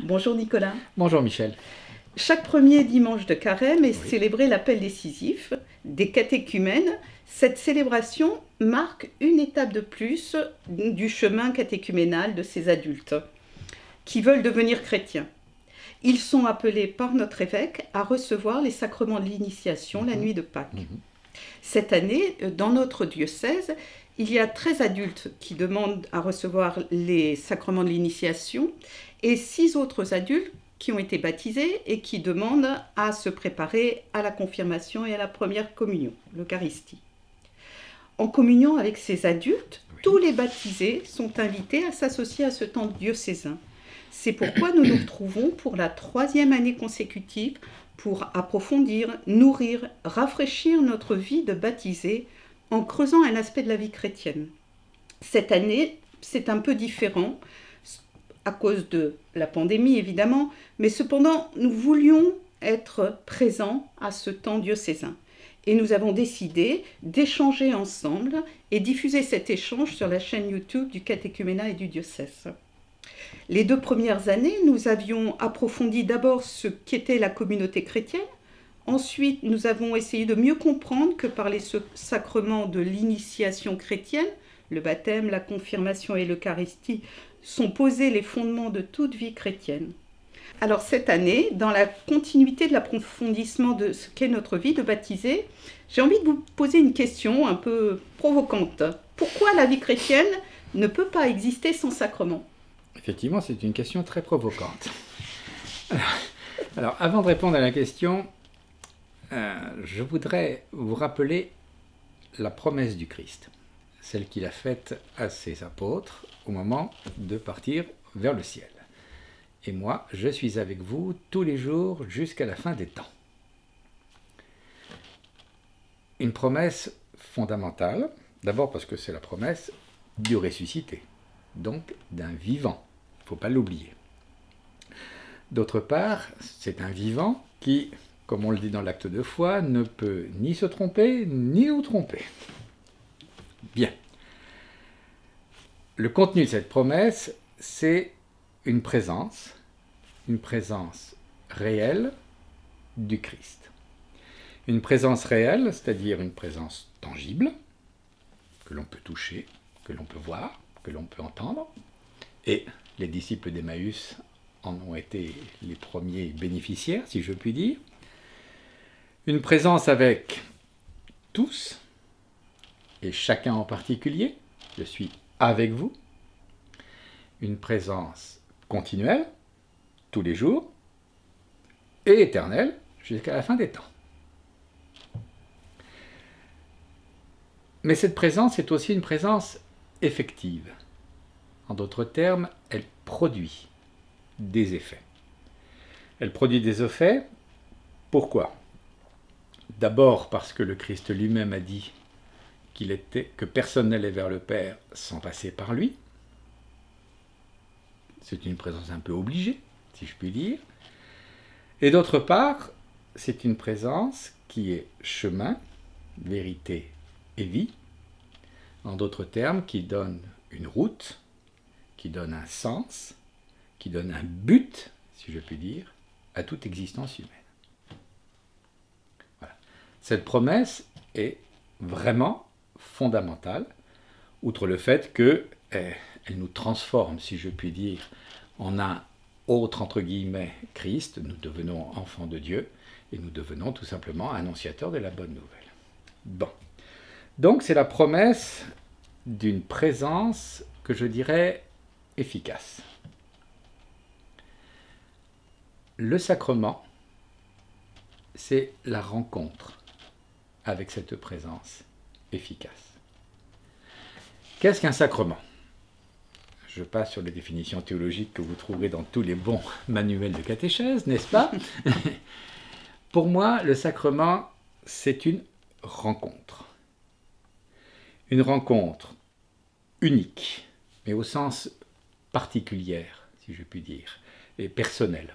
Bonjour Nicolas. Bonjour Michel. Chaque premier dimanche de Carême est Oui. célébré l'appel décisif des catéchumènes. Cette célébration marque une étape de plus du chemin catéchuménal de ces adultes qui veulent devenir chrétiens. Ils sont appelés par notre évêque à recevoir les sacrements de l'initiation la nuit de Pâques. Cette année, dans notre diocèse, il y a 13 adultes qui demandent à recevoir les sacrements de l'initiation et 6 autres adultes qui ont été baptisés et qui demandent à se préparer à la confirmation et à la première communion, l'Eucharistie. En communion avec ces adultes, tous les baptisés sont invités à s'associer à ce temps diocésain. C'est pourquoi nous nous retrouvons pour la 3e année consécutive pour approfondir, nourrir, rafraîchir notre vie de baptisés en creusant un aspect de la vie chrétienne. Cette année, c'est un peu différent à cause de la pandémie évidemment, mais cependant nous voulions être présents à ce temps diocésain. Et nous avons décidé d'échanger ensemble et diffuser cet échange sur la chaîne YouTube du catéchuménat et du diocèse. Les 2 premières années, nous avions approfondi d'abord ce qu'était la communauté chrétienne. Ensuite, nous avons essayé de mieux comprendre que par les sacrements de l'initiation chrétienne, le baptême, la confirmation et l'Eucharistie, sont posés les fondements de toute vie chrétienne. Alors cette année, dans la continuité de l'approfondissement de ce qu'est notre vie de baptisé, j'ai envie de vous poser une question un peu provocante. Pourquoi la vie chrétienne ne peut pas exister sans sacrement ? Effectivement, c'est une question très provocante. Alors, avant de répondre à la question, je voudrais vous rappeler la promesse du Christ, celle qu'il a faite à ses apôtres au moment de partir vers le ciel. Et moi, je suis avec vous tous les jours jusqu'à la fin des temps. Une promesse fondamentale, d'abord parce que c'est la promesse du ressuscité, donc d'un vivant. Il ne faut pas l'oublier. D'autre part, c'est un vivant qui, comme on le dit dans l'acte de foi, ne peut ni se tromper, ni nous tromper. Bien. Le contenu de cette promesse, c'est une présence réelle du Christ. Une présence réelle, c'est-à-dire une présence tangible, que l'on peut toucher, que l'on peut voir, que l'on peut entendre. Et les disciples d'Emmaüs en ont été les premiers bénéficiaires, si je puis dire. Une présence avec tous, et chacun en particulier. Je suis avec vous. Une présence continuelle, tous les jours, et éternelle, jusqu'à la fin des temps. Mais cette présence est aussi une présence effective. En d'autres termes, elle produit des effets. Elle produit des effets, pourquoi ? D'abord parce que le Christ lui-même a dit que personne n'allait vers le Père sans passer par lui. C'est une présence un peu obligée, si je puis dire. Et d'autre part, c'est une présence qui est chemin, vérité et vie. En d'autres termes, qui donne une route, qui donne un sens, qui donne un but, si je puis dire, à toute existence humaine. Voilà. Cette promesse est vraiment fondamentale, outre le fait qu'elle nous transforme, si je puis dire, en un autre, entre guillemets, Christ. Nous devenons enfants de Dieu et nous devenons tout simplement annonciateurs de la bonne nouvelle. Bon. Donc c'est la promesse d'une présence que je dirais efficace. Le sacrement, c'est la rencontre avec cette présence efficace. Qu'est-ce qu'un sacrement ? Je passe sur les définitions théologiques que vous trouverez dans tous les bons manuels de catéchèse, n'est-ce pas ? Pour moi, le sacrement, c'est une rencontre. Une rencontre unique, mais au sens particulier, si je puis dire, et personnelle,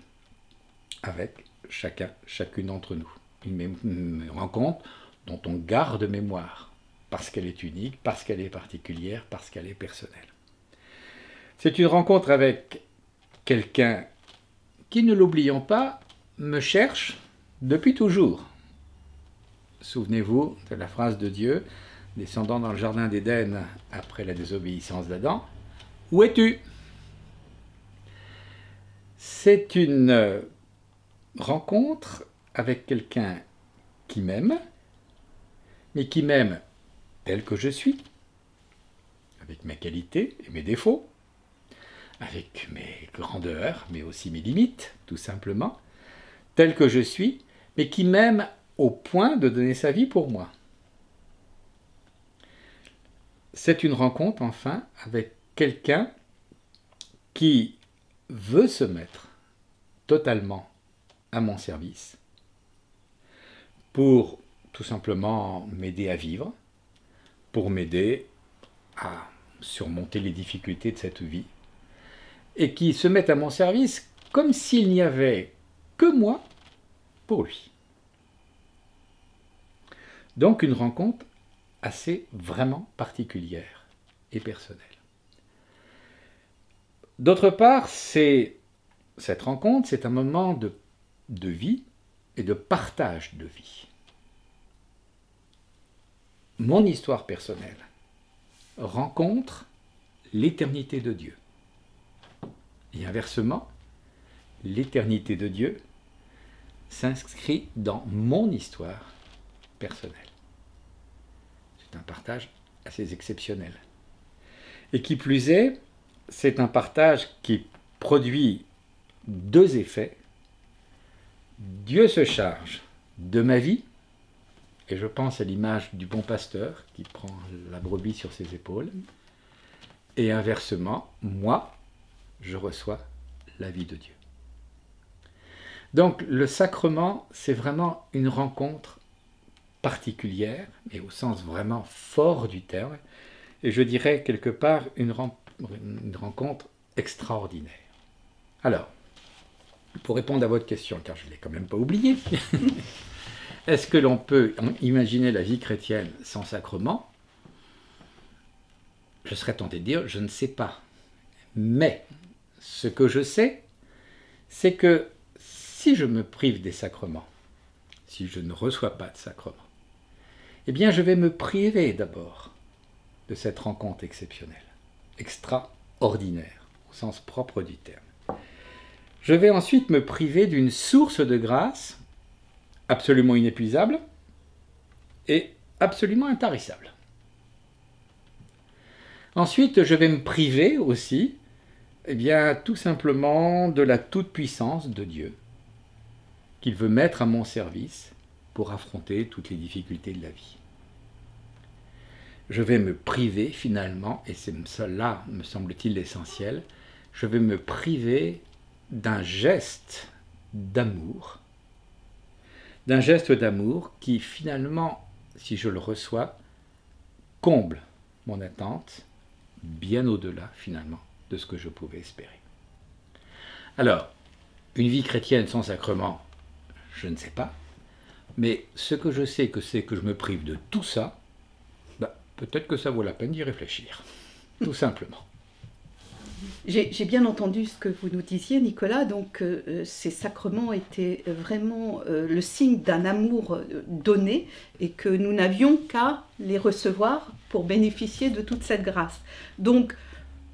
avec chacune d'entre nous. Une rencontre dont on garde mémoire, parce qu'elle est unique, parce qu'elle est particulière, parce qu'elle est personnelle. C'est une rencontre avec quelqu'un qui, ne l'oublions pas, me cherche depuis toujours. Souvenez-vous de la phrase de Dieu, descendant dans le jardin d'Éden après la désobéissance d'Adam. « Où es-tu » C'est une rencontre avec quelqu'un qui m'aime, mais qui m'aime tel que je suis, avec mes qualités et mes défauts, avec mes grandeurs, mais aussi mes limites, tout simplement, tel que je suis, mais qui m'aime au point de donner sa vie pour moi. C'est une rencontre, enfin, avec quelqu'un qui veut se mettre totalement à mon service pour tout simplement m'aider à vivre, pour m'aider à surmonter les difficultés de cette vie, et qui se met à mon service comme s'il n'y avait que moi pour lui. Donc une rencontre assez vraiment particulière et personnelle. D'autre part, cette rencontre, c'est un moment de vie et de partage de vie. Mon histoire personnelle rencontre l'éternité de Dieu. Et inversement, l'éternité de Dieu s'inscrit dans mon histoire personnelle. C'est un partage assez exceptionnel. Et qui plus est, c'est un partage qui produit deux effets. Dieu se charge de ma vie, et je pense à l'image du bon pasteur qui prend la brebis sur ses épaules, et inversement, moi, je reçois la vie de Dieu. Donc le sacrement, c'est vraiment une rencontre particulière, mais au sens vraiment fort du terme, et je dirais quelque part une rencontre extraordinaire. Alors, pour répondre à votre question, car je ne l'ai quand même pas oublié, est-ce que l'on peut imaginer la vie chrétienne sans sacrement? Je serais tenté de dire, je ne sais pas. Mais ce que je sais, c'est que si je me prive des sacrements, si je ne reçois pas de sacrement, eh bien je vais me priver d'abord de cette rencontre exceptionnelle, extraordinaire, au sens propre du terme. Je vais ensuite me priver d'une source de grâce absolument inépuisable et absolument intarissable. Ensuite, je vais me priver aussi, eh bien, tout simplement de la toute-puissance de Dieu, qu'il veut mettre à mon service pour affronter toutes les difficultés de la vie. Je vais me priver finalement, et c'est cela, me semble-t-il, l'essentiel, je vais me priver d'un geste d'amour qui finalement, si je le reçois, comble mon attente bien au-delà finalement de ce que je pouvais espérer. Alors, une vie chrétienne sans sacrement, je ne sais pas, mais ce que je sais, c'est que je me prive de tout ça, peut-être que ça vaut la peine d'y réfléchir, tout simplement. J'ai bien entendu ce que vous nous disiez, Nicolas. Donc, ces sacrements étaient vraiment le signe d'un amour donné et que nous n'avions qu'à les recevoir pour bénéficier de toute cette grâce. Donc,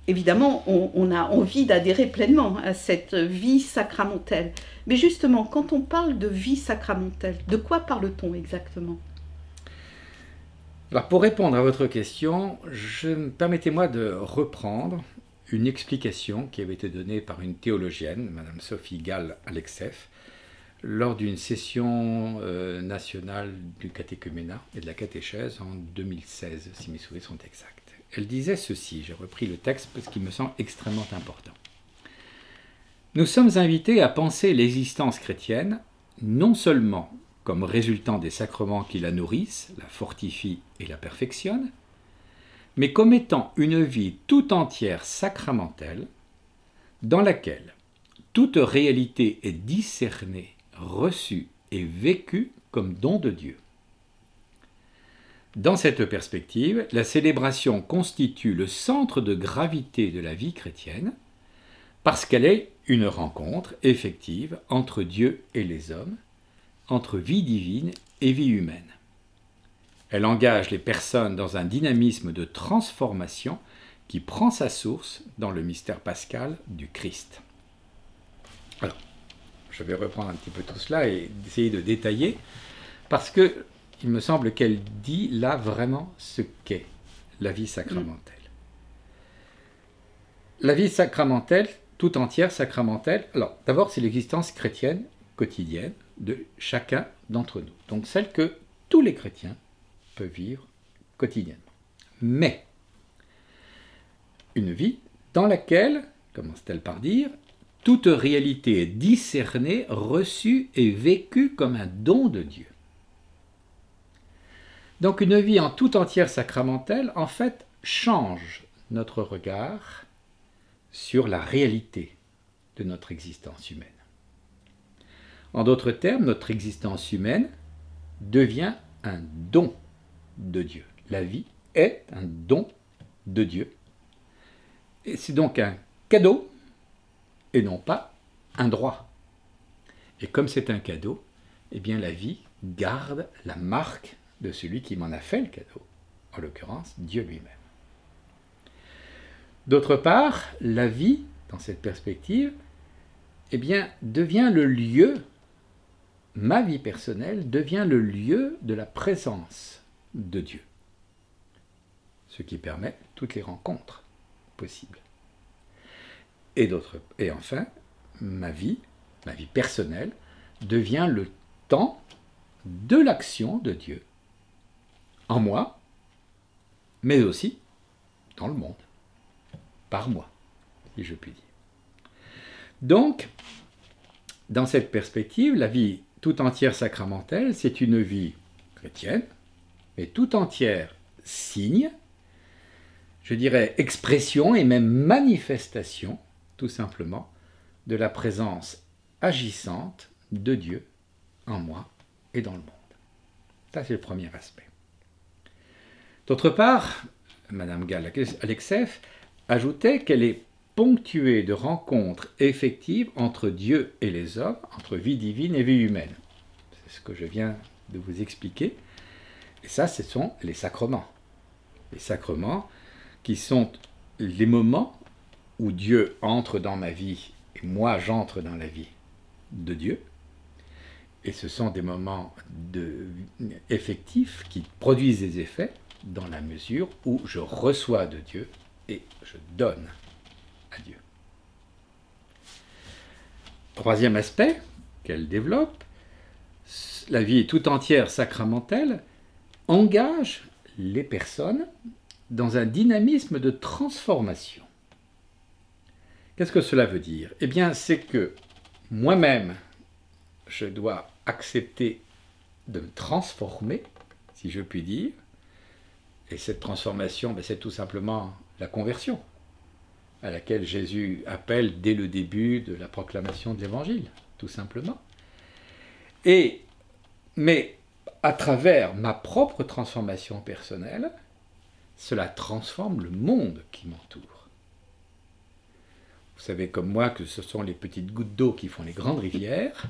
évidemment, on a envie d'adhérer pleinement à cette vie sacramentelle. Mais justement, quand on parle de vie sacramentelle, de quoi parle-t-on exactement ? Alors, pour répondre à votre question, permettez-moi de reprendre une explication qui avait été donnée par une théologienne, Madame Sophie Gall-Alexeff, lors d'une session nationale du catéchuménat et de la catéchèse en 2016, si mes souvenirs sont exacts. Elle disait ceci, j'ai repris le texte parce qu'il me semble extrêmement important. Nous sommes invités à penser l'existence chrétienne non seulement comme résultant des sacrements qui la nourrissent, la fortifient et la perfectionnent, mais comme étant une vie tout entière sacramentelle, dans laquelle toute réalité est discernée, reçue et vécue comme don de Dieu. Dans cette perspective, la célébration constitue le centre de gravité de la vie chrétienne, Parce qu'elle est une rencontre effective entre Dieu et les hommes, entre vie divine et vie humaine. Elle engage les personnes dans un dynamisme de transformation qui prend sa source dans le mystère pascal du Christ. Alors, je vais reprendre un petit peu tout cela et essayer de détailler, parce que il me semble qu'elle dit là vraiment ce qu'est la vie sacramentelle. La vie sacramentelle, tout entière sacramentelle, alors d'abord c'est l'existence chrétienne quotidienne de chacun d'entre nous. Donc celle que tous les chrétiens peuvent vivre quotidiennement. Mais une vie dans laquelle, commence-t-elle par dire, toute réalité est discernée, reçue et vécue comme un don de Dieu. Donc une vie en tout entière sacramentelle, en fait, change notre regard sur la réalité de notre existence humaine. En d'autres termes, notre existence humaine devient un don de Dieu. La vie est un don de Dieu. Et c'est donc un cadeau et non pas un droit. Et comme c'est un cadeau, eh bien la vie garde la marque de celui qui m'en a fait le cadeau, en l'occurrence Dieu lui-même. D'autre part, la vie, dans cette perspective, eh bien, devient le lieu, ma vie personnelle devient le lieu de la présence de Dieu, ce qui permet toutes les rencontres possibles. Et enfin, ma vie personnelle devient le temps de l'action de Dieu en moi, mais aussi dans le monde, par moi, si je puis dire. Donc, dans cette perspective, la vie tout entière sacramentelle, c'est une vie chrétienne, mais tout entière signe, je dirais expression et même manifestation, tout simplement, de la présence agissante de Dieu en moi et dans le monde. Ça, c'est le premier aspect. D'autre part, Madame Gall-Alexeff ajoutait qu'elle est ponctuée de rencontres effectives entre Dieu et les hommes, entre vie divine et vie humaine. C'est ce que je viens de vous expliquer. Et ça, ce sont les sacrements. Les sacrements qui sont les moments où Dieu entre dans ma vie et moi j'entre dans la vie de Dieu. Et ce sont des moments effectifs qui produisent des effets dans la mesure où je reçois de Dieu et je donne à Dieu. Troisième aspect qu'elle développe, la vie tout entière sacramentelle engage les personnes dans un dynamisme de transformation. Qu'est-ce que cela veut dire? Eh bien, c'est que moi-même, je dois accepter de me transformer, si je puis dire, et cette transformation, c'est tout simplement la conversion, à laquelle Jésus appelle dès le début de la proclamation de l'Évangile, tout simplement. Mais à travers ma propre transformation personnelle, cela transforme le monde qui m'entoure. Vous savez comme moi que ce sont les petites gouttes d'eau qui font les grandes rivières.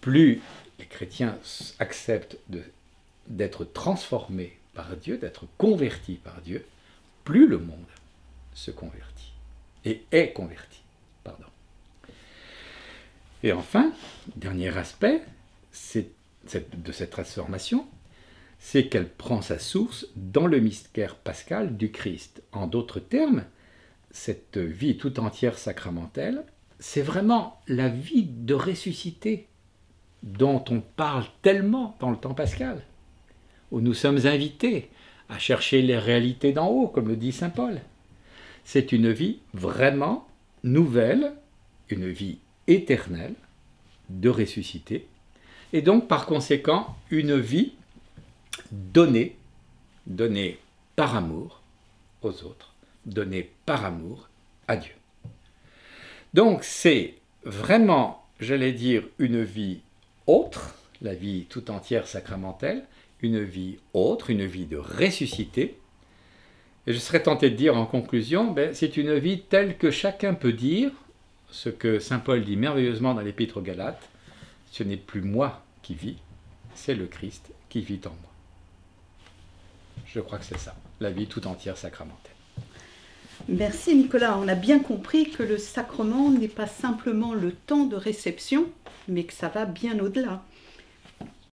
Plus les chrétiens acceptent d'être transformés par Dieu, d'être convertis par Dieu, plus le monde se convertit et est converti. Et enfin, dernier aspect de cette transformation, c'est qu'elle prend sa source dans le mystère pascal du Christ. En d'autres termes, cette vie tout entière sacramentelle, c'est vraiment la vie de ressuscité dont on parle tellement dans le temps pascal, où nous sommes invités à chercher les réalités d'en haut, comme le dit saint Paul. C'est une vie vraiment nouvelle, une vie éternelle de ressuscité, et donc par conséquent une vie donnée par amour aux autres, donnée par amour à Dieu. Donc c'est vraiment, j'allais dire, une vie autre, la vie tout entière sacramentelle, une vie autre, une vie de ressuscité. Et je serais tenté de dire en conclusion, c'est une vie telle que chacun peut dire, ce que saint Paul dit merveilleusement dans l'Épître aux Galates, ce n'est plus moi qui vis, c'est le Christ qui vit en moi. Je crois que c'est ça, la vie tout entière sacramentelle. Merci Nicolas, on a bien compris que le sacrement n'est pas simplement le temps de réception, mais que ça va bien au-delà.